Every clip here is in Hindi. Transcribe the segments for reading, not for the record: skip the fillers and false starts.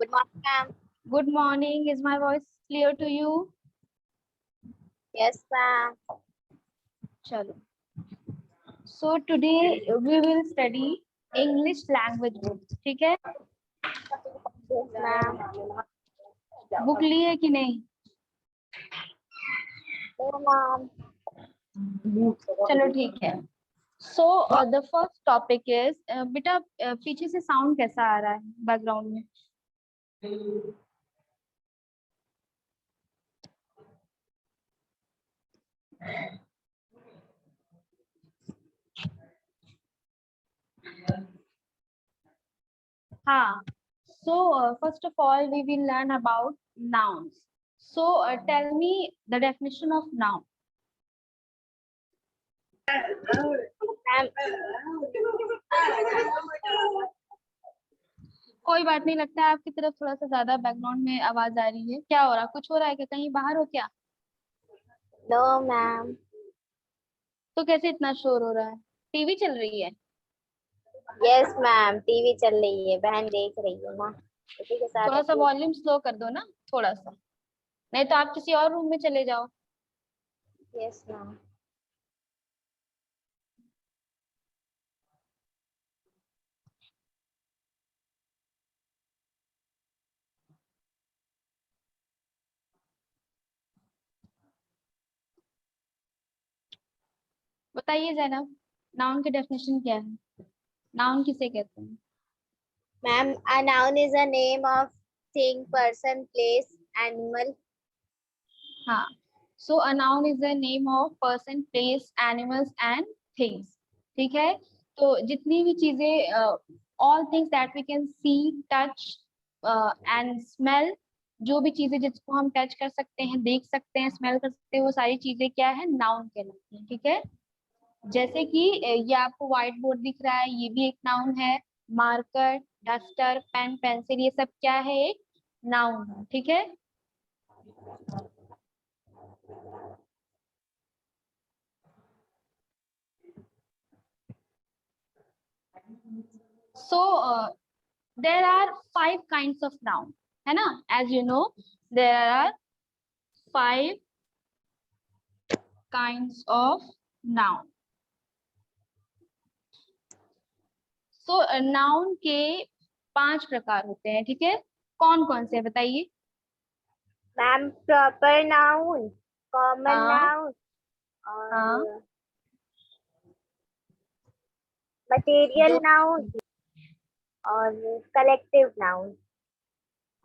Good morning, ma'am. Good morning. Is my voice clear to you? Yes, ma'am. Chalo. So today we will study English language book. ठीक है? Yes, ma'am. बुक ली है कि नहीं? No, ma'am. चलो ठीक है. So the first topic is बेटा पीछे से साउंड कैसा आ रहा है बैकग्राउंड में? हाँ. So first of all we will learn about nouns. So tell me the definition of noun. Ma'am. कोई बात नहीं, लगता है आपकी तरफ थोड़ा सा ज्यादा बैकग्राउंड में आवाज आ रही है. क्या हो रहा है? कुछ हो रहा है क्या? कहीं बाहर हो क्या? No, ma'am. तो कैसे इतना शोर हो रहा है? टीवी चल रही है? Yes, ma'am. टीवी चल रही है, बहन देख रही है ना, उसी के साथ थोड़ा सा अपनी। वॉल्यूम स्लो कर दो ना, थोड़ा सा. नहीं तो आप किसी और रूम में चले जाओ. Yes, ma'am. बताइए जैनब, नाउन की डेफिनेशन क्या है? नाउन किसे कहते हैं? Ma'am, a noun is a name of thing, person, place, animal. हाँ. So a noun is the name of person, place, animals and things. ठीक है. तो जितनी भी चीजें, all things that we can see, touch and smell, जो भी चीजें जिसको हम टच कर सकते हैं, देख सकते हैं, स्मेल कर सकते हैं, वो सारी चीजें क्या है? नाउन कहलाती हैं. ठीक है. जैसे कि ये आपको व्हाइट बोर्ड दिख रहा है, ये भी एक नाउन है. मार्कर, डस्टर, पेन, पेंसिल, ये सब क्या है? एक नाउन है. ठीक है. So there are 5 kinds of noun, है ना? As you know, there are 5 kinds of noun. So noun के 5 प्रकार होते हैं. ठीक है. कौन कौन से बताइए? Ma'am, proper noun, common हाँ. noun, हाँ. और material noun और collective noun.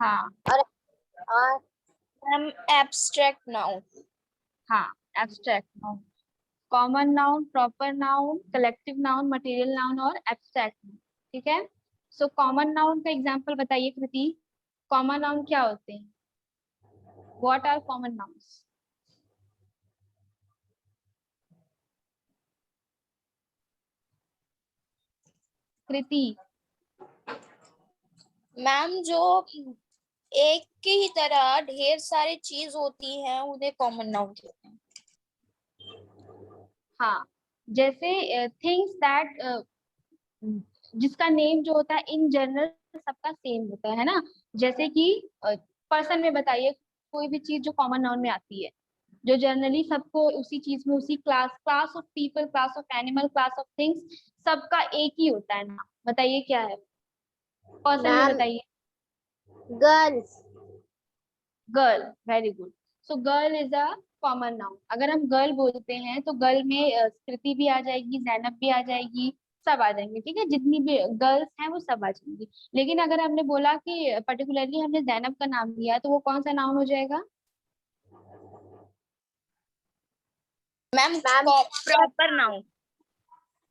हाँ. और मैम abstract noun. हाँ. Abstract noun, common noun, proper noun, collective noun, material noun और abstract noun. ठीक है. So common noun का एग्जाम्पल बताइए कृति. कॉमन नाउन क्या होते हैं? What are common nouns? Kriti. Ma'am, जो एक की ही तरह ढेर सारी चीज होती हैं उन्हें कॉमन नाउन कहते हैं. हाँ. जैसे थिंग्स दैट, जिसका नेम जो होता है इन जनरल सबका सेम होता है ना? जैसे कि पर्सन में बताइए कोई भी चीज जो कॉमन नाउन में आती है, जो जनरली सबको उसी चीज में, उसी class, class of people, class of animal, class of things, सबका एक ही होता है ना? बताइए क्या है? पर्सन में बताइए. Girls. Girl. Very good. So girl is a common noun. अगर हम गर्ल बोलते हैं तो गर्ल में कृति भी आ जाएगी, जैनब भी आ जाएगी, सब आ जाएंगे. ठीक है. जितनी भी गर्ल्स हैं वो सब आ जाएंगी. लेकिन अगर हमने बोला कि पर्टिकुलरली हमने जैनब का नाम लिया तो वो कौन सा नाउन हो जाएगा? Ma'am, proper noun.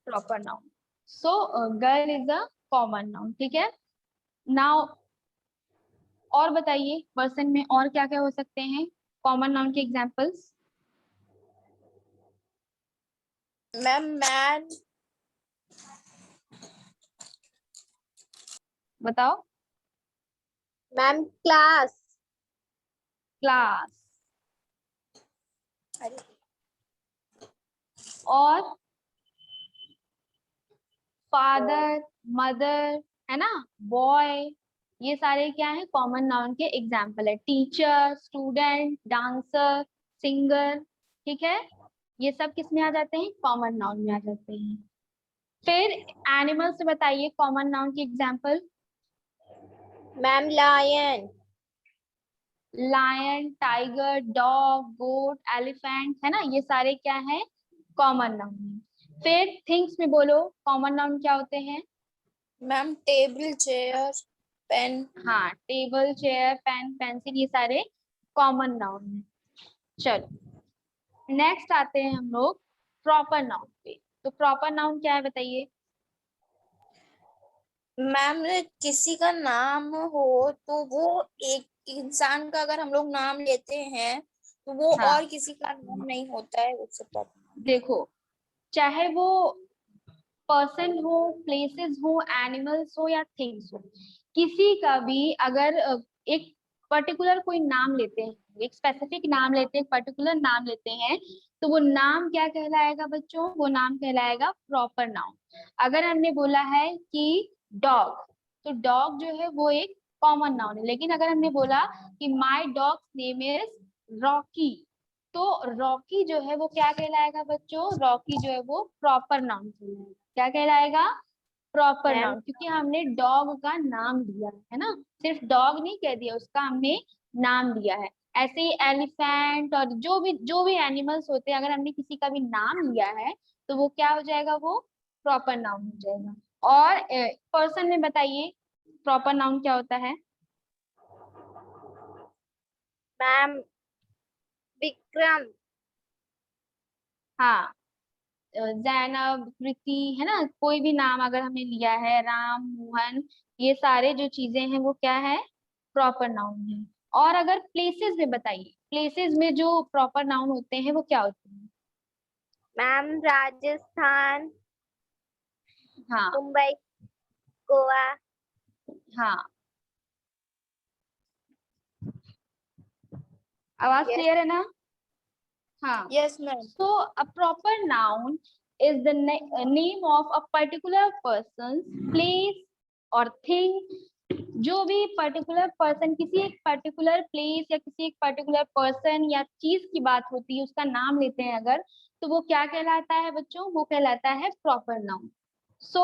Proper noun. So girl is a common noun. ठीक है. नाउ और बताइए पर्सन में और क्या क्या हो सकते हैं कॉमन नाउन के एग्जांपल्स? Ma'am, man. बताओ. Ma'am, class. क्लास. और फादर, मदर, है ना? बॉय, ये सारे क्या है, कॉमन नाउन के एग्जाम्पल है। टीचर, स्टूडेंट, डांसर, सिंगर, ठीक है, ये सब किस में आ जाते हैं, कॉमन नाउन में आ जाते हैं। फिर एनिमल से बताइए कॉमन नाउन की example. Ma'am lion, lion, tiger, dog, goat, elephant, है ना, ये सारे क्या है, कॉमन नाउन है। फिर थिंग्स में बोलो कॉमन नाउन क्या होते हैं। Ma'am table, chair, pen. हाँ, टेबल, चेयर, पेन, पेंसिल, ये सारे कॉमन नाउन है। चलो नेक्स्ट आते हैं हम लोग प्रॉपर नाउन पे। तो प्रॉपर नाउन क्या है बताइए। मैम किसी का नाम हो तो वो एक इंसान का अगर हम लोग नाम लेते हैं तो वो हाँ, और किसी का नाम नहीं होता है, उससे प्रॉपर। देखो, चाहे वो पर्सन हो, प्लेसेस हो, एनिमल्स हो या थिंग्स हो, किसी का भी अगर एक पर्टिकुलर कोई नाम लेते हैं, एक स्पेसिफिक नाम लेते हैं, एक पर्टिकुलर नाम लेते हैं, तो वो नाम क्या कहलाएगा बच्चों, वो नाम कहलाएगा प्रॉपर नाउन। अगर हमने बोला है कि डॉग, तो डॉग जो है वो एक कॉमन नाउन है। लेकिन अगर हमने बोला कि my dogs name is Rocky, तो रॉकी जो है वो क्या कहलाएगा बच्चों, रॉकी जो है वो प्रॉपर नाउन कहलाएगा। क्या कहलाएगा, प्रॉपर मैम नाउन, क्योंकि हमने डॉग का नाम दिया है ना, सिर्फ डॉग नहीं कह दिया, उसका हमने नाम दिया है। ऐसे ही एलिफेंट और जो भी एनिमल्स होते हैं, अगर हमने किसी का भी नाम लिया है तो वो क्या हो जाएगा, वो प्रॉपर नाउन हो जाएगा। और पर्सन में बताइए प्रॉपर नाउन क्या होता है। मैम विक्रम, हाँ, जैनब, कृति, है ना, कोई भी नाम अगर हमने लिया है, राम, मोहन, ये सारे जो चीजें हैं वो क्या है, प्रॉपर नाउन है। और अगर प्लेसेस में बताइए, प्लेसेस में जो प्रॉपर नाउन होते हैं वो क्या होते हैं। मैम राजस्थान, हाँ, मुंबई, गोवा। हाँ, आवाज यस, क्लियर है ना। हाँ, yes ma'am. so a proper noun is the name of a particular person, place or thing। जो भी पर्टिकुलर पर्सन किसी एक पर्टिकुलर प्लेस या किसी एक पर्टिकुलर पर्सन या चीज की बात होती है, उसका नाम लेते हैं अगर, तो वो क्या कहलाता है बच्चों, वो कहलाता है proper noun. So,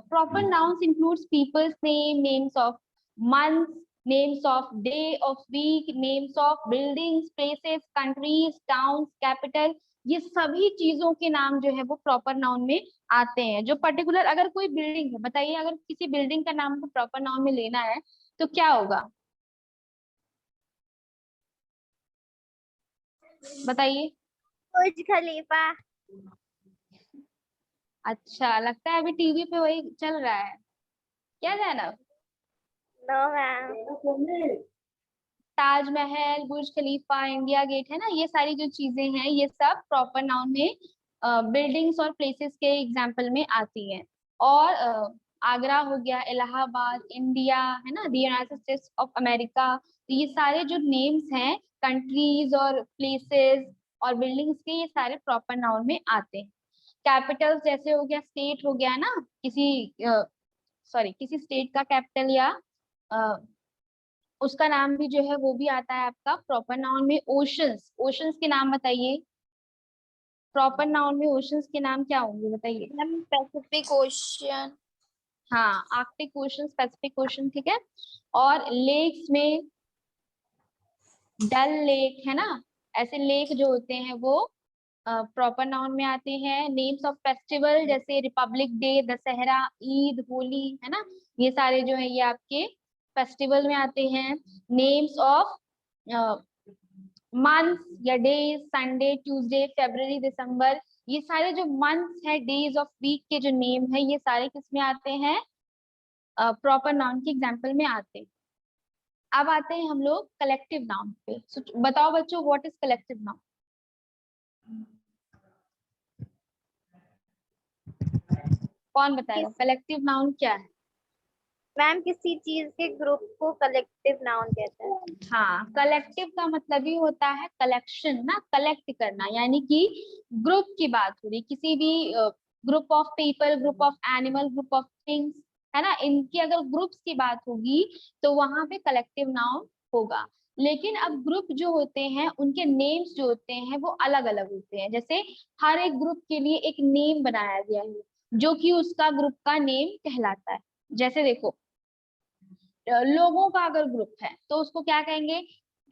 proper nouns includes people's name, names of months, names of day of week, names of buildings, places, countries, towns, capital। ये सभी चीजों के नाम जो है वो प्रॉपर नाउन में आते हैं। जो पर्टिकुलर अगर कोई बिल्डिंग है, बताइए अगर किसी बिल्डिंग का नाम को प्रॉपर नाउन में लेना है तो क्या होगा, बताइए। बुर्ज खलीफा। अच्छा, लगता है अभी टीवी पे वही चल रहा है, क्या जाना। No ma'am. Taj Mahal, Burj Khalifa, India Gate, है ना, ये सारी जो चीजें हैं ये सब प्रॉपर नाउन में बिल्डिंग्स और प्लेसेस के एग्जाम्पल में आती हैं। और आगरा हो गया, इलाहाबाद, इंडिया, है ना, the United states of America, तो ये सारे जो नेम्स हैं कंट्रीज और प्लेसेस और बिल्डिंग्स के, ये सारे प्रॉपर नाउन में आते हैं। कैपिटल्स जैसे हो गया, स्टेट हो गया ना, किसी सॉरी किसी स्टेट का कैपिटल या उसका नाम भी जो है वो भी आता है आपका प्रॉपर नाउन में। ओशंस, ओशंस के नाम बताइए, प्रॉपर नाउन में ओशंस के नाम क्या होंगे बताइए। Ma'am Pacific ocean. हाँ, आर्कटिक ओशन, पैसिफिक ओशन, ठीक है। और लेक्स में डल लेक, है ना, ऐसे लेक जो होते हैं वो प्रॉपर नाउन में आते हैं। नेम्स ऑफ फेस्टिवल जैसे रिपब्लिक डे, दशहरा, ईद, होली, है ना, ये सारे जो है ये आपके फेस्टिवल में आते हैं। नेम्स ऑफ मंथ्स या डेज, संडे, ट्यूसडे, फरवरी, दिसंबर, ये सारे जो मंथ्स है, डेज ऑफ वीक के जो नेम है, ये सारे किस में आते हैं, प्रॉपर नाउन के एग्जाम्पल में आते हैं। अब आते हैं हम लोग कलेक्टिव नाउन पे। बताओ बच्चों, व्हाट इज कलेक्टिव नाउन, कौन बताएगा किस कलेक्टिव नाउन क्या है। मैम किसी चीज के ग्रुप को कलेक्टिव नाउन कहते हैं। हाँ, कलेक्टिव का मतलब ही होता है कलेक्शन ना, कलेक्ट करना, यानी कि ग्रुप की बात हो रही, किसी भी group of people, group of animal, group of things, है ना। इनकी अगर ग्रुप्स की बात होगी तो वहां पे कलेक्टिव नाउन होगा। लेकिन अब ग्रुप जो होते हैं उनके नेम्स जो होते हैं वो अलग अलग होते हैं। जैसे हर एक ग्रुप के लिए एक नेम बनाया गया है जो कि उसका ग्रुप का नेम कहलाता है। जैसे देखो, लोगों का अगर ग्रुप है तो उसको क्या कहेंगे?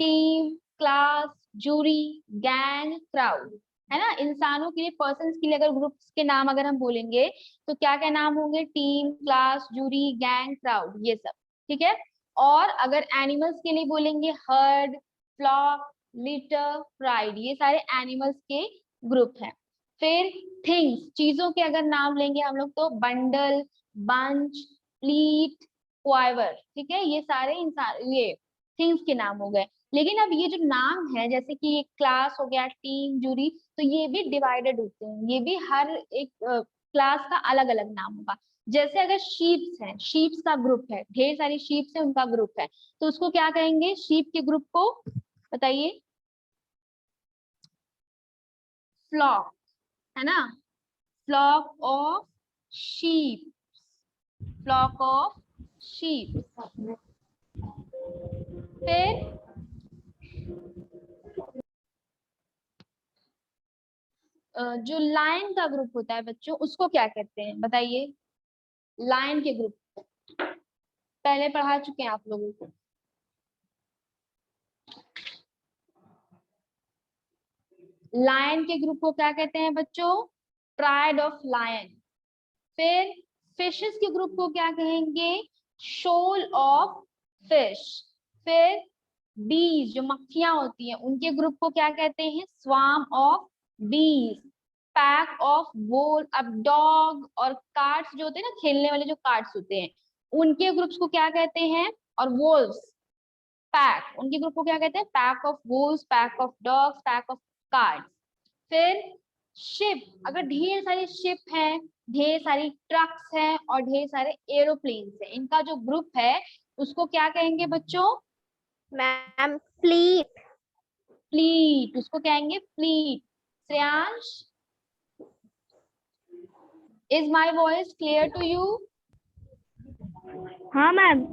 Team, class, jury, gang, crowd, है ना। इंसानों के लिए, पर्सन्स के लिए अगर ग्रुप्स के नाम अगर हम बोलेंगे तो क्या क्या नाम होंगे? Team, class, jury, gang, crowd, ये सब। ठीक है। और अगर एनिमल्स के लिए बोलेंगे हर्ड, फ्लॉक, लिटर, प्राइड, ये सारे एनिमल्स के ग्रुप हैं। फिर थिंग्स, चीजों के अगर नाम लेंगे हम लोग तो बंडल, बंच, फ्लीट, क्वाइवर, ठीक है। ये सारे इंसान, ये थिंग्स के नाम हो गए। लेकिन अब ये जो नाम है, जैसे कि क्लास हो गया, टीम, जूरी, तो ये भी डिवाइडेड होते हैं। ये भी हर एक क्लास का अलग अलग नाम होगा। जैसे अगर शीप्स हैं, शीप्स का ग्रुप है, ढेर सारी शीप्स है, उनका ग्रुप है, तो उसको क्या कहेंगे? शीप के ग्रुप को बताइए। फ्लॉक, है ना। Flock of sheep, flock of sheep. फिर जो लायन का ग्रुप होता है बच्चों, उसको क्या कहते हैं बताइए? लायन के ग्रुप पहले पढ़ा चुके हैं आप लोगों को। लायन के ग्रुप को क्या कहते हैं बच्चों? Pride of lion. फिर फिशेस के ग्रुप को क्या कहेंगे? Shoal of fish. फिर बीज, जो मक्खियां होती हैं, उनके ग्रुप को क्या कहते हैं? स्वार्म ऑफ बीज। पैक ऑफ वोल। अब डॉग और कार्ड्स जो होते हैं ना, खेलने वाले जो कार्ड्स होते हैं, उनके ग्रुप्स को क्या कहते हैं? और वोल्स, पैक, उनके ग्रुप को क्या कहते हैं? Pack of wolves, pack of dogs, pack of cards. फिर शिप, अगर ढेर सारी शिप हैं, ढेर सारी ट्रक्स हैं और ढेर सारे एरोप्लेन्स हैं, इनका जो ग्रुप है उसको क्या कहेंगे बच्चों? Ma'am fleet. फ्लीट, उसको कहेंगे fleet. Shreyansh, is my voice clear to you? हाँ मैम।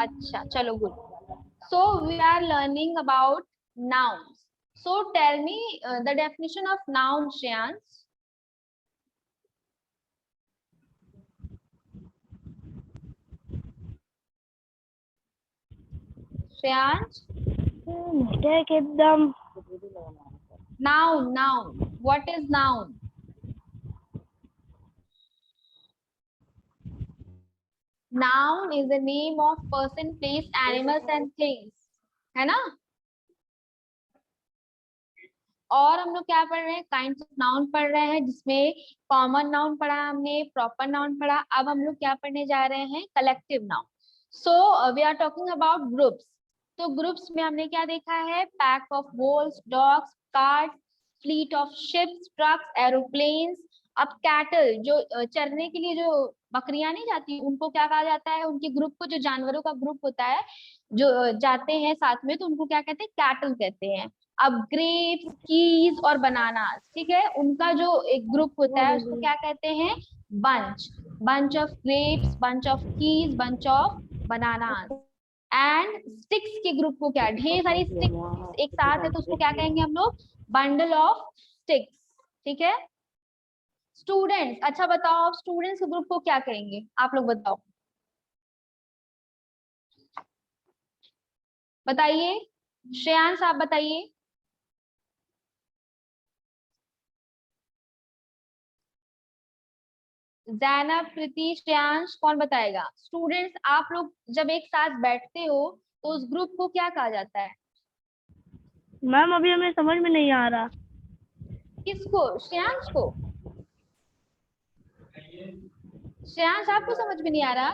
अच्छा, चलो good. So we are learning about nouns. So tell me the definition of noun, Shreyansh. Shreyansh, mistake एकदम। noun, noun. What is noun? Noun is the name of person, place, animals and things, है ना। और हम लोग क्या पढ़ रहे हैं? काइंड्स ऑफ नाउन पढ़ रहे हैं, जिसमें कॉमन नाउन पढ़ा हमने, प्रॉपर नाउन पढ़ा। अब हम लोग क्या पढ़ने जा रहे हैं? Collective noun. So we are talking about groups. तो ग्रुप्स में हमने क्या देखा है? Pack of wolves, dogs, cards, fleet of ships, trucks, aeroplanes. अब कैटल, जो चरने के लिए जो बकरियां नहीं जाती, उनको क्या कहा जाता है? उनके ग्रुप को, जो जानवरों का ग्रुप होता है जो जाते हैं साथ में, तो उनको क्या कहते हैं? कैटल कहते हैं। अब ग्रेप्स, कीज और बनानास, ठीक है, उनका जो एक ग्रुप होता है उसको क्या कहते हैं? Bunch. Bunch of grapes, bunch of keys, bunch of bananas. And sticks के ग्रुप को क्या? ढेर सारी स्टिक्स एक साथ है तो उसको क्या कहेंगे हम लोग? Bundle of sticks. ठीक है। स्टूडेंट्स, अच्छा बताओ, आप स्टूडेंट्स के ग्रुप को क्या कहेंगे? आप लोग बताओ, बताइए। श्रेयांश, आप बताइए। जैनब, प्रीति, श्रेयांश, कौन बताएगा? स्टूडेंट्स, आप लोग जब एक साथ बैठते हो तो उस ग्रुप को क्या कहा जाता है? मैम अभी हमें समझ में नहीं आ रहा। किसको? श्रेयांश को? श्रेयांश, आपको समझ में नहीं आ रहा?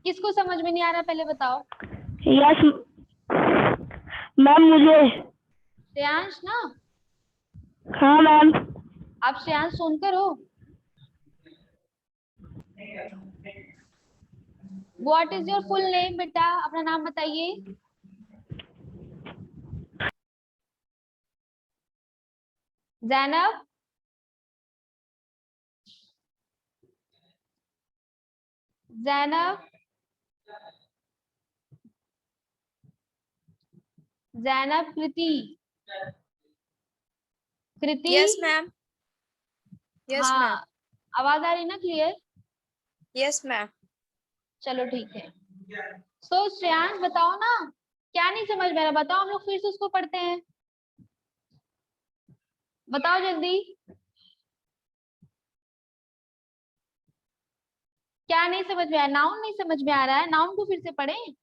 किसको समझ में नहीं आ रहा, पहले बताओ। यस मैम, मुझे। श्रेयांश ना? हाँ मैम। आप श्रेयांश सुनकर हो? What is your full name बेटा? अपना नाम बताइए। जैनब, जैनब, जैनब, कृति, कृति। यस मैम, यस मैम, हाँ, आवाज आ रही ना क्लियर? Yes ma'am. चलो ठीक है। सो श्रेयांश बताओ ना, क्या नहीं समझ में आ रहा, बताओ, हम लोग फिर से उसको पढ़ते हैं, बताओ जल्दी, क्या नहीं समझ में आया? नाउन नहीं समझ में आ रहा है, नाउन को फिर से पढ़ें?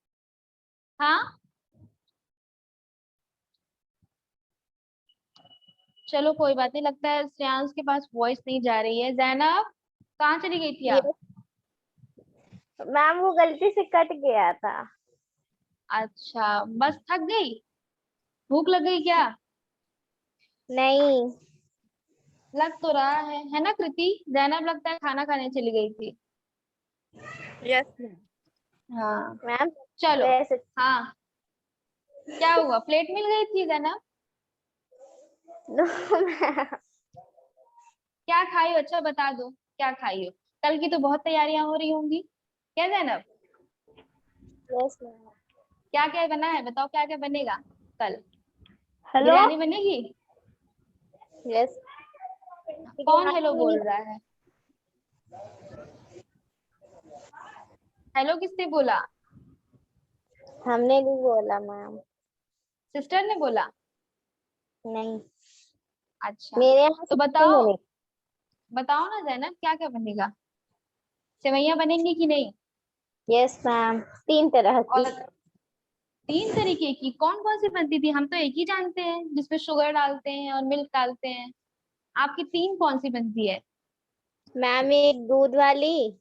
हाँ, चलो कोई बात नहीं, लगता है श्रेयांश के पास वॉइस नहीं जा रही है। जैनब, कहाँ चली गई थी आप? मैम वो गलती से कट गया था। अच्छा, बस थक गई, भूख लग गई क्या? नहीं। लग तो रहा है ना कृति? जैनब लगता है खाना खाने चली गई थी। Yes ma'am. हाँ, मैम चलो। वैसे हाँ, क्या हुआ, प्लेट मिल गई थी जैनब? No ma'am. क्या खाई हो? अच्छा बता दो, क्या खाई हो? कल की तो बहुत तैयारियां हो रही होंगी, क्या जैनब? Yes ma'am. क्या क्या बना है, बताओ क्या क्या बनेगा कल? हेलो। बिरयानी बनेगी? यस। कौन हेलो बोल रहा है? हेलो किसने बोला? हमने भी बोला मैम। सिस्टर ने बोला? नहीं, अच्छा, मेरे यहाँ तो से नहीं बताओ, बने। बताओ ना जैनब, क्या क्या बनेगा? सेवैयां बनेंगी कि नहीं? यस मैम, 3 तरह की। और 3 तरीके की? कौन कौन सी बनती थी? हम तो एक ही जानते हैं जिसमें शुगर डालते हैं और मिल्क डालते हैं, आपकी 3 कौन सी बनती है? मैम एक दूध वाली,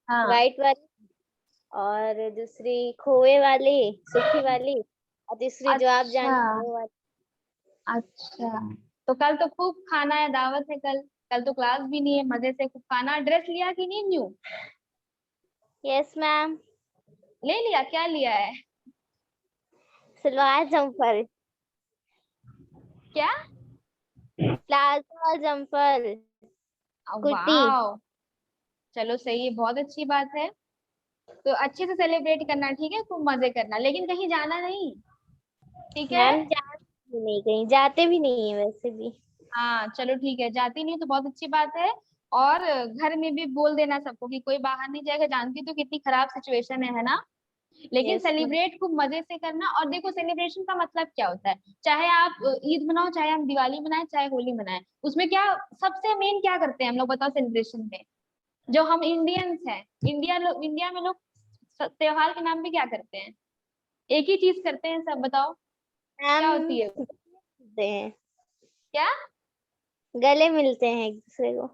हाँ। व्हाइट वाली, और दूसरी खोए वाली, सूखी वाली, और तीसरी जो आप अच्छा, जानते हो वो वाली। अच्छा, तो कल तो खूब खाना है, दावत है कल। कल तो क्लास भी नहीं है, मजे से खूब खाना। ड्रेस लिया कि नहीं न्यू? Yes ma'am. ले लिया? क्या लिया है? सलवार जम्पर, क्या? प्लाजो और जम्पर, कुर्ती। वाह, चलो सही है, बहुत अच्छी बात है। तो अच्छे से सेलिब्रेट करना, ठीक है, खूब मजे करना, लेकिन कहीं जाना नहीं, ठीक है? मैम जाते भी नहीं, कहीं जाते भी नहीं है वैसे भी। हाँ चलो ठीक है, जाती नहीं तो बहुत अच्छी बात है। और घर में भी बोल देना सबको कि कोई बाहर नहीं जाएगा, जानती तो कितनी खराब सिचुएशन है ना? लेकिन यस मैम। सेलिब्रेट खूब मजे से करना। और देखो, सेलिब्रेशन का मतलब क्या होता है, चाहे आप ईद मनाओ, चाहे हम दिवाली मनाएं, चाहे होली मनाएं, उसमें क्या सबसे मेन क्या करते हैं हम लोग, बताओ सेलिब्रेशन में? जो हम इंडियंस हैं, इंडिया में लोग त्योहार के नाम पे क्या करते हैं? एक ही चीज करते हैं सब, बताओ क्या मैम होती है वो? मिलते हैं, क्या? गले मिलते हैं एक दूसरे को।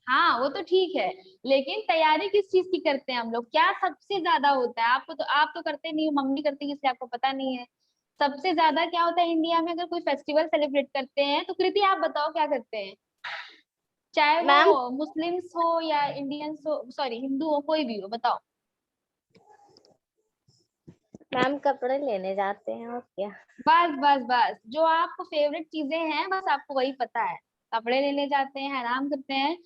हाँ वो तो ठीक है, लेकिन तैयारी किस चीज की करते हैं हम लोग, क्या सबसे ज्यादा होता है? आपको तो, आप तो करते नहीं हो, मम्मी करती है, इसलिए आपको पता नहीं है। सबसे ज्यादा क्या होता है इंडिया में, अगर कोई फेस्टिवल सेलिब्रेट करते हैं तो कृति आप बताओ क्या करते हैं? चाहे मैम वो मुस्लिम्स हो या इंडियंस हो, सॉरी हिंदू हो, कोई भी हो, बताओ। मैम कपड़े लेने जाते हैं और क्या। बस बस बस, जो आपको फेवरेट चीजें हैं बस आपको वही पता है। कपड़े लेने जाते हैं, आराम करते हैं,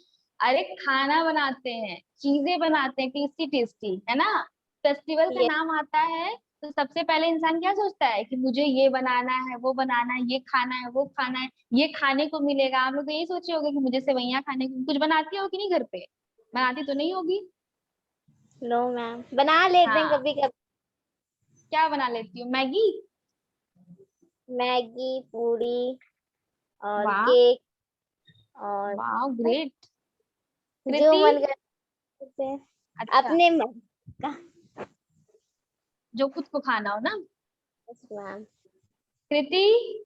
अरे खाना बनाते हैं, चीजें बनाते हैं टेस्टी टेस्टी, है ना? फेस्टिवल का ये नाम आता है तो सबसे पहले इंसान क्या सोचता है कि मुझे ये बनाना है, वो बनाना है, ये खाना है, वो खाना है, ये खाने को मिलेगा। आप लोग तो यही सोचे होगे कि मुझे सेवैयां खाने को। कुछ बनाती हो कि नहीं घर पे? बनाती तो नहीं होगी। नो मैम, बना लेते हैं हाँ, कभी कभी। क्या बना लेती हो? मैगी? मैगी, पूरी और वाह, केक और वाह बस ग्रेट। जो कृति? मन करते हैं अच्छा, अपने मन का। जो खुद को खाना हो ना। Yes ma'am. कृति?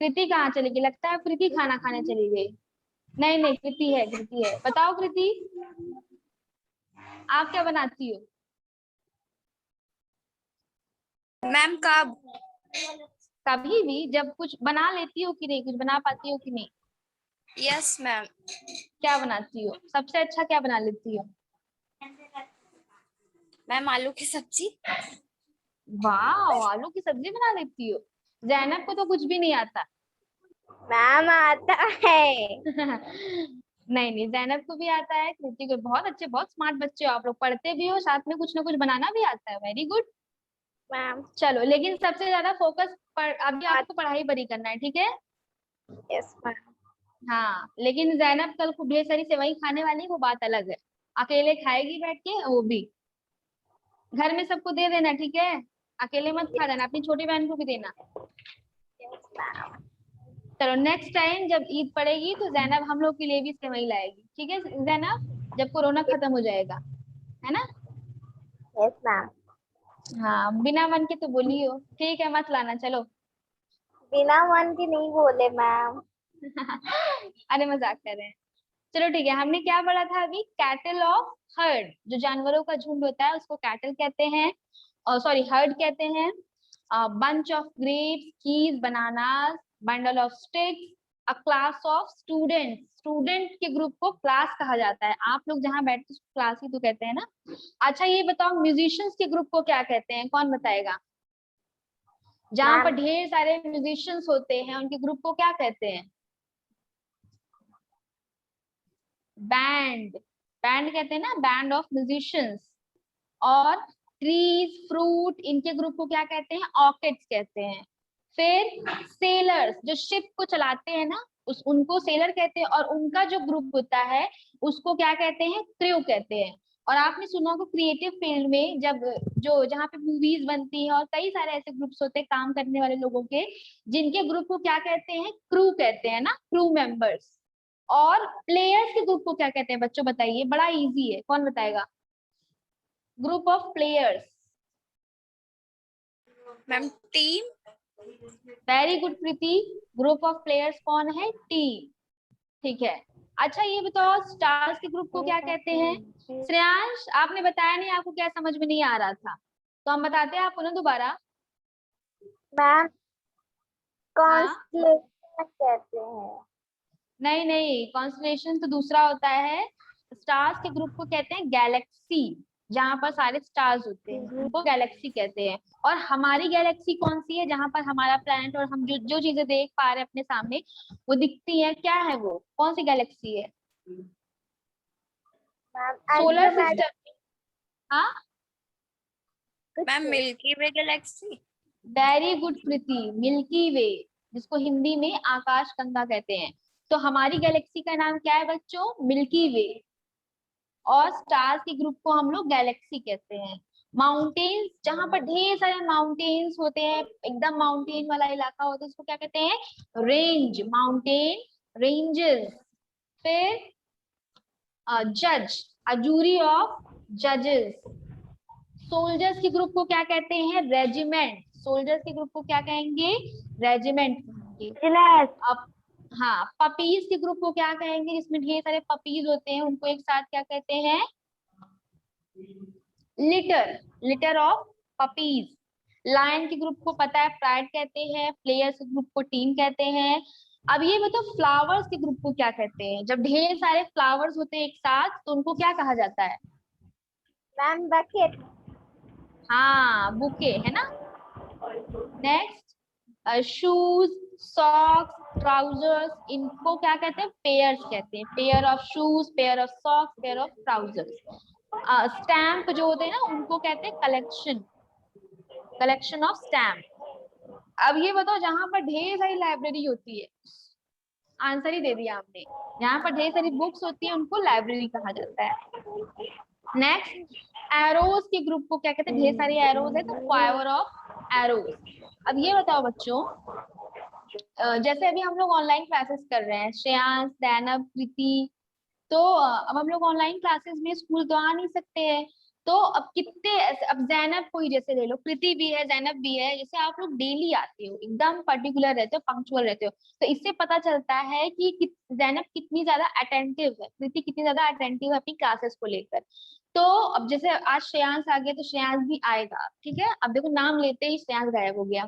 कृति कहाँ चली गई? लगता है कृति खाना खाने चली गई। नहीं नहीं, कृति है, कृति है, बताओ कृति, आप क्या बनाती हो? मैम कब? कभी भी जब कुछ बना लेती हो कि नहीं, कुछ बना पाती हो कि नहीं? Yes ma'am. क्या बनाती हो, सबसे अच्छा क्या बना लेती हो? मैम आलू की सब्जी। वाह, आलू की सब्जी बना लेती हो? जैनब को तो कुछ भी नहीं आता। मैम आता है। नहीं नहीं, जैनब को भी आता है, कृति को। बहुत अच्छे, बहुत स्मार्ट बच्चे हो आप लोग, पढ़ते भी हो, साथ में कुछ ना कुछ बनाना भी आता है। Very good. मैम। चलो, लेकिन सबसे ज्यादा फोकस पर अभी आपको पढ़ाई पर ही करना है, ठीक है? Yes ma'am. हाँ, लेकिन जैनब कल खूब ढेर सारी सेवई खाने वाली है, वो बात अलग है। अकेले खाएगी बैठ के, वो भी। घर में सबको दे देना, ठीक है? अकेले मत खा लेना, अपनी छोटी बहन को भी देना। Yes ma'am. चलो, नेक्स्ट टाइम जब ईद पड़ेगी तो जैनब हम लोग के लिए भी सेवई लाएगी, ठीक है जैनब? जब कोरोना खत्म हो जाएगा, है ना? Yes ma'am. हाँ, बिना मन के तो बोली हो, ठीक है, मत लाना, चलो। बिना मन के नहीं बोले मैम। अरे मजाक कर रहे हैं। चलो ठीक है, हमने क्या पढ़ा था अभी? कैटल ऑफ हर्ड, जो जानवरों का झुंड होता है उसको कैटल कहते हैं, सॉरी हर्ड कहते हैं। Bunch of grapes, keys, bananas, bundle of sticks, a class of student. Student के ग्रुप को क्लास कहा जाता है। आप लोग जहाँ बैठते हैं क्लास ही तो कहते हैं ना। अच्छा, ये बताओ म्यूजिशियंस के ग्रुप को क्या कहते हैं? कौन बताएगा? जहाँ पर मैम ढेर सारे म्यूजिशियंस होते हैं उनके ग्रुप को क्या कहते हैं? बैंड। बैंड कहते हैं ना, बैंड ऑफ म्यूजिशियंस। और ट्रीज, फ्रूट, इनके ग्रुप को क्या कहते हैं? ऑर्किड्स कहते हैं। फिर सेलर्स, जो शिप को चलाते हैं ना, उनको सेलर कहते हैं, और उनका जो ग्रुप होता है उसको क्या कहते हैं? क्रू कहते हैं। और आपने सुना होगा क्रिएटिव फील्ड में जब जो जहाँ पे मूवीज बनती है और कई सारे ऐसे ग्रुप्स होते हैं काम करने वाले लोगों के, जिनके ग्रुप को क्या कहते हैं? क्रू कहते हैं ना, क्रू मेंबर्स। और प्लेयर्स के ग्रुप को क्या कहते हैं बच्चों? बताइए, बड़ा इजी है, कौन बताएगा? Group of players. Ma'am team. Very good Preeti. Group of players कौन है? टीम। ठीक है। अच्छा, ये बताओ स्टार्स के ग्रुप को क्या कहते हैं? श्रेयांश, आपने बताया नहीं, आपको क्या समझ में नहीं आ रहा था, तो हम बताते हैं आपको ना दोबारा। मैम हाँ, कॉन्स्टेलेशन कहते हैं। नहीं नहीं, कॉन्स्टलेशन तो दूसरा होता है। स्टार्स के ग्रुप को कहते हैं गैलेक्सी। जहां पर सारे स्टार्स होते हैं उनको गैलेक्सी कहते हैं। और हमारी गैलेक्सी कौन सी है? जहां पर हमारा प्लैनेट और हम जो जो चीजें देख पा रहे हैं अपने सामने वो दिखती है, क्या है वो? कौन सी गैलेक्सी है? Ma'am solar Andromeda. सिस्टम। हाँ, मैम मिल्की वे गैलेक्सी। वेरी गुड प्रीति, मिल्की वे, जिसको हिंदी में आकाश गंगा कहते हैं। तो हमारी गैलेक्सी का नाम क्या है बच्चों? मिल्की वे। और स्टार्स के ग्रुप को हम लोग गैलेक्सी कहते हैं। माउंटेन्स, जहां पर ढेर सारे माउंटेन्स होते हैं, एकदम माउंटेन वाला इलाका होता है, उसको क्या कहते हैं? Range, mountain ranges. फिर जज, अ जूरी ऑफ जजेस। सोल्जर्स के ग्रुप को क्या कहते हैं? रेजिमेंट। सोल्जर्स के ग्रुप को क्या कहेंगे? रेजिमेंट कहेंगे। अब हाँ, पपीज के ग्रुप को क्या कहेंगे? जिसमें ढेर सारे पपीज होते हैं उनको एक साथ क्या कहते हैं? Litter, litter of puppies. Lion के ग्रुप को पता है, प्राइड कहते हैं। प्लेयर्स के ग्रुप को टीम कहते हैं। अब ये बताओ फ्लावर्स के ग्रुप को क्या कहते हैं? जब ढेर सारे फ्लावर्स होते हैं एक साथ तो उनको क्या कहा जाता है? Ma'am bucket. हाँ, बुके, है ना? नेक्स्ट, शूज, सॉक्स, ट्राउजर्स, इनको क्या कहते हैं? पेयर्स कहते हैं। Pair of shoes, pair of socks, pair of trousers. Stamp जो होते हैं ना उनको कहते हैं कलेक्शन, कलेक्शन ऑफ स्टैम्प। अब ये बताओ, जहां पर ढेर सारी लाइब्रेरी होती है, आंसर ही दे दिया आपने, जहां पर ढेर सारी बुक्स होती है उनको लाइब्रेरी कहा जाता है। नेक्स्ट, एरोज के ग्रुप को क्या कहते हैं? ढेर सारी एरोज है तो फायर ऑफ एरोज। अब ये बताओ बच्चों, जैसे अभी हम लोग ऑनलाइन क्लासेस कर रहे हैं, श्रेयांश, दैनब, प्रीति, तो अब हम लोग ऑनलाइन क्लासेस में स्कूल तो आ नहीं सकते हैं। तो अब कितने अब जैनब को ही जैसे ले लो, प्रीति भी है, जैनब भी है, जैसे आप लोग डेली आते हो, एकदम पर्टिकुलर रहते हो, पंक्चुअल रहते हो, तो इससे पता चलता है कि जैनब कितनी ज्यादा अटेंटिव है, प्रीति कितनी ज्यादा अटेंटिव है अपनी क्लासेस को लेकर। तो अब जैसे आज श्रेयांश आ गया तो श्रेयांश भी आएगा, ठीक है? अब देखो नाम लेते ही श्रेयांश गायब हो गया,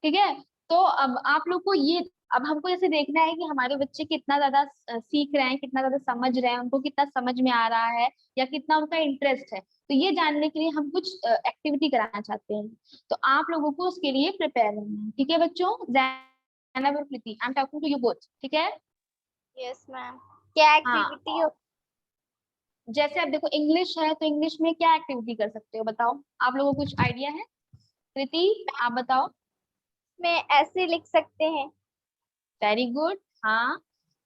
ठीक है? तो अब आप लोग को ये, अब हमको जैसे देखना है कि हमारे बच्चे कितना ज्यादा सीख रहे हैं, कितना ज्यादा समझ रहे हैं, उनको कितना समझ में आ रहा है या कितना उनका इंटरेस्ट है, तो ये जानने के लिए हम कुछ एक्टिविटी कराना चाहते हैं। तो आप लोगों को उसके लिए प्रिपेयर रहना है, ठीक है बच्चों? जैनब और Preeti, I am talking to you both, ठीक है? Yes ma'am. क्या हाँ, एक्टिविटी हो? जैसे अब देखो इंग्लिश है तो इंग्लिश में क्या एक्टिविटी कर सकते हो बताओ, आप लोगों को कुछ आइडिया है? कृति आप बताओ। में ऐसे लिख सकते हैं। Very good. हाँ,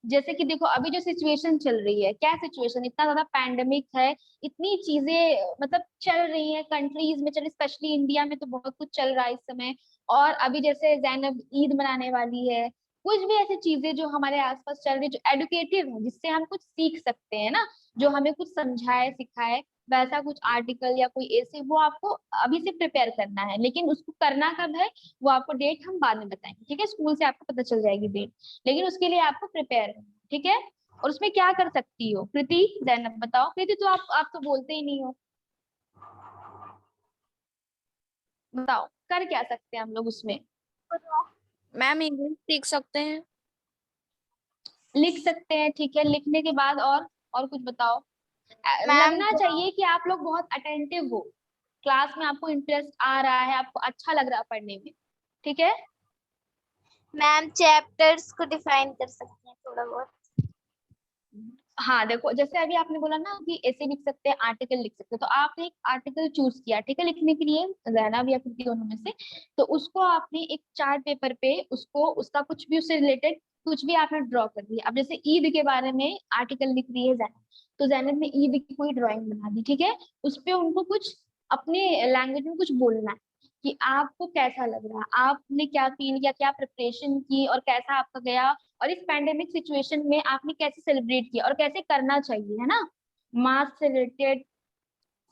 जैसे कि देखो अभी जो सिचुएशन चल रही है, क्या सिचुएशन, इतना ज्यादा पैंडेमिक है, इतनी चीजें मतलब चल रही है कंट्रीज में, चल स्पेशली इंडिया में तो बहुत कुछ चल रहा है इस समय। और अभी जैसे जैनब ईद मनाने वाली है, कुछ भी ऐसी चीजें जो हमारे आसपास चल रही है जो एडुकेटिव है, जिससे हम कुछ सीख सकते हैं ना, जो हमें कुछ समझाए सिखाए, वैसा कुछ आर्टिकल या कोई ऐसे, वो आपको अभी से प्रिपेयर करना है। लेकिन उसको करना कब है वो आपको डेट हम बाद में बताएंगे, ठीक है, स्कूल से आपको पता चल जाएगी डेट, लेकिन उसके लिए आपको प्रिपेयर करना है, ठीक है। और उसमें क्या कर सकती हो कृति, जैनब बताओ। कृति तो आप तो बोलते ही नहीं हो, बताओ कर क्या सकते हैं हम लोग उसमें? मैम इंग्लिश सीख सकते हैं। लिख सकते हैं, ठीक है, लिखने के बाद और कुछ बताओ। मैम लगना चाहिए कि आप लोग बहुत अटेंटिव हो, क्लास में आपको इंटरेस्ट आ रहा है, आपको अच्छा लग रहा है पढ़ने में, ठीक है। मैम चैप्टर्स को डिफाइन कर सकते हैं थोड़ा बहुत। हाँ देखो, जैसे अभी आपने बोला ना कि ऐसे लिख सकते हैं, आर्टिकल लिख सकते हैं, तो आपने एक आर्टिकल चूज किया, ठीक है, लिखने के लिए, जैनब या कृति दोनों में से। तो उसको आपने एक चार्ट पेपर पे उसको, उसका कुछ भी उससे रिलेटेड कुछ भी आपने ड्रॉ कर दिया। अब जैसे ईद के बारे में आर्टिकल लिख रही है जैनब, तो जैनब ने ईद की कोई ड्राइंग बना दी, ठीक है, उस पे उनको कुछ अपने लैंग्वेज में कुछ बोलना है कि आपको कैसा लग रहा है, आपने क्या फील किया, क्या प्रिपरेशन की और कैसा आपका गया, और इस पैंडेमिक सिचुएशन में आपने कैसे सेलिब्रेट किया और कैसे करना चाहिए, है ना। मास्क से रिलेटेड,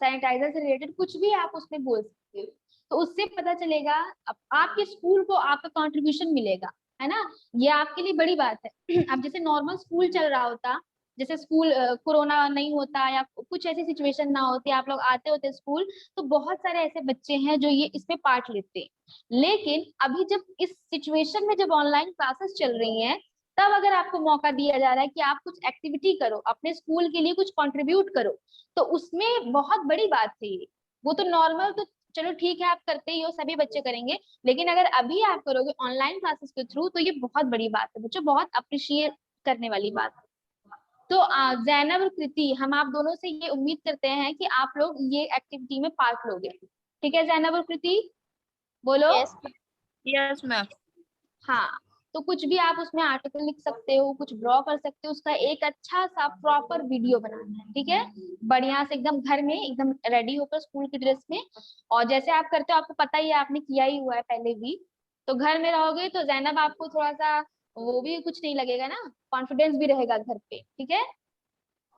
सैनिटाइजर से रिलेटेड कुछ भी आप उसमें बोल सकते हो। तो उससे पता चलेगा, आपके स्कूल को आपका कंट्रीब्यूशन मिलेगा, है ना। ये आपके लिए बड़ी बात है। अब जैसे नॉर्मल स्कूल चल रहा होता, जैसे स्कूल कोरोना नहीं होता या कुछ ऐसी सिचुएशन ना होती, आप लोग आते होते स्कूल, तो बहुत सारे ऐसे बच्चे हैं जो ये इसमें पार्ट लेते हैं। लेकिन अभी जब इस सिचुएशन में जब ऑनलाइन क्लासेस चल रही हैं, तब अगर आपको मौका दिया जा रहा है कि आप कुछ एक्टिविटी करो, अपने स्कूल के लिए कुछ कंट्रीब्यूट करो, तो उसमें बहुत बड़ी बात है ये। वो तो नॉर्मल तो चलो ठीक है, आप करते ही हो, सभी बच्चे करेंगे, लेकिन अगर अभी आप करोगे ऑनलाइन क्लासेस के थ्रू, तो ये बहुत बड़ी बात है बच्चों, बहुत अप्रिशिएट करने वाली बात है। तो जैनब और कृति, हम आप दोनों से ये उम्मीद करते हैं कि आप लोग ये एक्टिविटी में पार्ट लोगे, ठीक है जैनब और कृति, बोलो। यस। Yes ma'am. हाँ, तो कुछ भी आप उसमें आर्टिकल लिख सकते हो, कुछ ड्रॉ कर सकते हो, उसका एक अच्छा सा प्रॉपर वीडियो बनाना है, ठीक है, बढ़िया से एकदम घर में एकदम रेडी होकर स्कूल की ड्रेस में। और जैसे आप करते हो आपको पता ही है, आपने किया ही हुआ है पहले भी, तो घर में रहोगे तो जैनब आपको थोड़ा सा वो भी कुछ नहीं लगेगा ना, कॉन्फिडेंस भी रहेगा घर पे, ठीक है।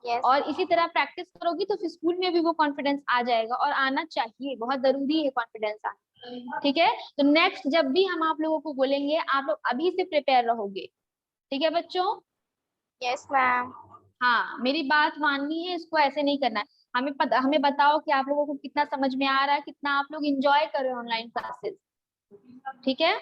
यस। और इसी तरह प्रैक्टिस करोगी तो फिर स्कूल में भी वो कॉन्फिडेंस आ जाएगा, और आना चाहिए, बहुत जरूरी है कॉन्फिडेंस आना, ठीक है। तो नेक्स्ट जब भी हम आप लोगों को बोलेंगे, आप लोग अभी से प्रिपेयर रहोगे, ठीक है बच्चों। Yes ma'am. हाँ, मेरी बात माननी है, इसको ऐसे नहीं करना है। हमें बताओ कि आप लोगों को कितना समझ में आ रहा है, कितना आप लोग इंजॉय कर रहे हो ऑनलाइन क्लासेस, ठीक है।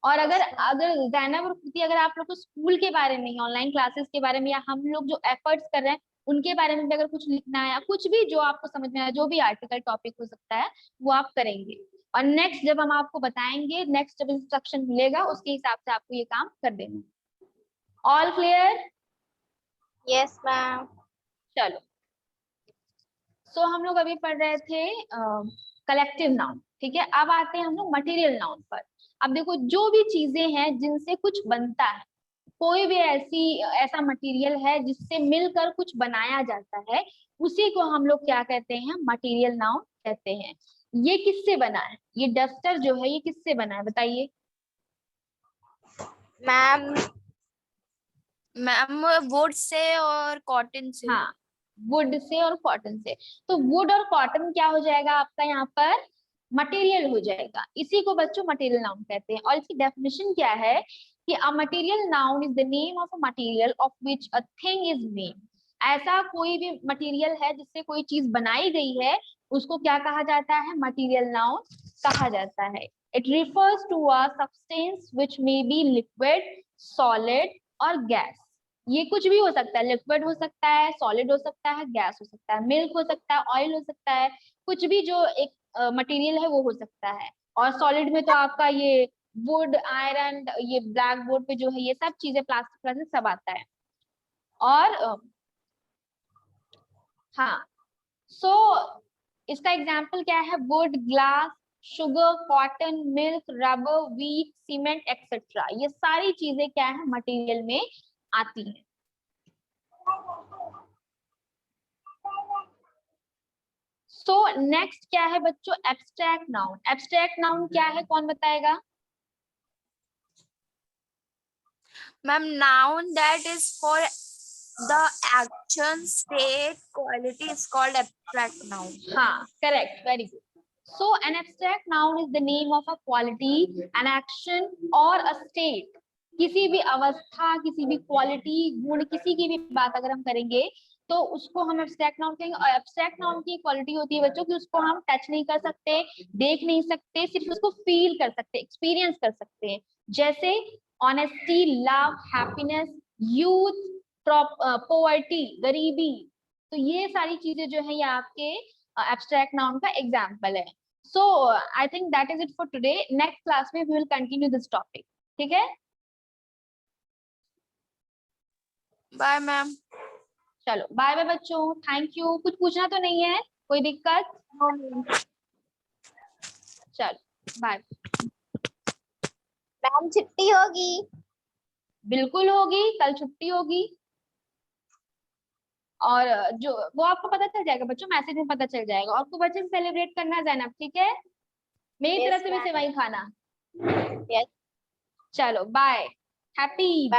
और अगर यस मैम। अगर जैनब और कृति, अगर आप लोग को स्कूल के बारे में, ऑनलाइन क्लासेस के बारे में, या हम लोग जो एफर्ट्स कर रहे हैं उनके बारे में भी अगर कुछ लिखना है, या कुछ भी जो आपको समझ में आए, जो भी आर्टिकल टॉपिक हो सकता है, वो आप करेंगे। और नेक्स्ट जब हम आपको बताएंगे, नेक्स्ट जब इंस्ट्रक्शन मिलेगा, उसके हिसाब से आपको ये काम कर देना। All clear? Yes ma'am. चलो, सो हम लोग अभी पढ़ रहे थे कलेक्टिव नाउन, ठीक है। अब आते हैं हम लोग मटेरियल नाउन पर। अब देखो, जो भी चीजें हैं जिनसे कुछ बनता है, कोई भी ऐसा मटेरियल है जिससे मिलकर कुछ बनाया जाता है, उसी को हम लोग क्या कहते हैं, मटेरियल नाउन कहते हैं। ये किससे बना है, ये डस्टर जो है ये किससे बना है बताइए। मैम मैम वुड से और कॉटन से। हाँ, वुड से और कॉटन से। तो वुड और कॉटन क्या हो जाएगा आपका यहाँ पर, मटेरियल हो जाएगा, इसी को बच्चों मटेरियल नाउन कहते हैं। और इसकी डेफिनेशन क्या है कि a material noun is the name of a material of which a thing is made. ऐसा कोई भी मटेरियल है जिससे कोई चीज बनाई गई है, उसको क्या कहा जाता है, मटेरियल नाउन कहा जाता है। It refers to a substance which may be liquid, solid और गैस। ये कुछ भी हो सकता है, लिक्विड हो सकता है, सॉलिड हो सकता है, गैस हो सकता है, मिल्क हो सकता है, ऑयल हो सकता है, कुछ भी जो एक मटेरियल है वो हो सकता है। और सॉलिड में तो आपका ये वुड, आयरन, ये ब्लैक बोर्ड पे जो है ये सब चीजें, प्लास्टिक प्लास्टिक सब आता है। और हाँ, सो इसका एग्जाम्पल क्या है? Would, glass, sugar, cotton, milk, rubber, wheat, cement etcetera. ये सारी चीजें क्या है? मटेरियल में आती हैं। सो नेक्स्ट क्या है बच्चों? Abstract noun. एब्स्ट्रैक्ट नाउन क्या है? कौन बताएगा? Ma'am, noun that is for the action, state, quality is called abstract noun. हाँ, correct, very good. So an abstract noun is the name of a quality, an action or a state. किसी भी अवस्था, किसी भी क्वालिटी, गुण, किसी की भी बात अगर हम करेंगे तो उसको हम एब्स्ट्रैक्ट नाउन कहेंगे. और एब्स्ट्रैक्ट नाउन की क्वालिटी होती है बच्चों कि उसको हम टच नहीं कर सकते, देख नहीं सकते, सिर्फ उसको फील कर सकते, एक्सपीरियंस कर सकते हैं. जैसे honesty, love, happiness, youth, poverty, गरीबी. तो ये सारी चीजें जो है ये आपके एब्स्ट्रैक्ट नाउन का एग्जाम्पल है. So I think that is it for today. Next class में we will continue this topic. ठीक है? Bye ma'am. चलो बाय बाय बच्चों. Thank you. कुछ पूछना तो नहीं है? कोई दिक्कत? चलो बाय. मैम छुट्टी होगी? बिल्कुल होगी, कल छुट्टी होगी. और जो वो आपको पता चल जाएगा बच्चों, मैसेज में पता चल जाएगा. आपको बच्चे से सेलिब्रेट करना है जाना, ठीक है? मेरी तरफ से भी सेवई खाना. यस. चलो बाय. हैप्पी.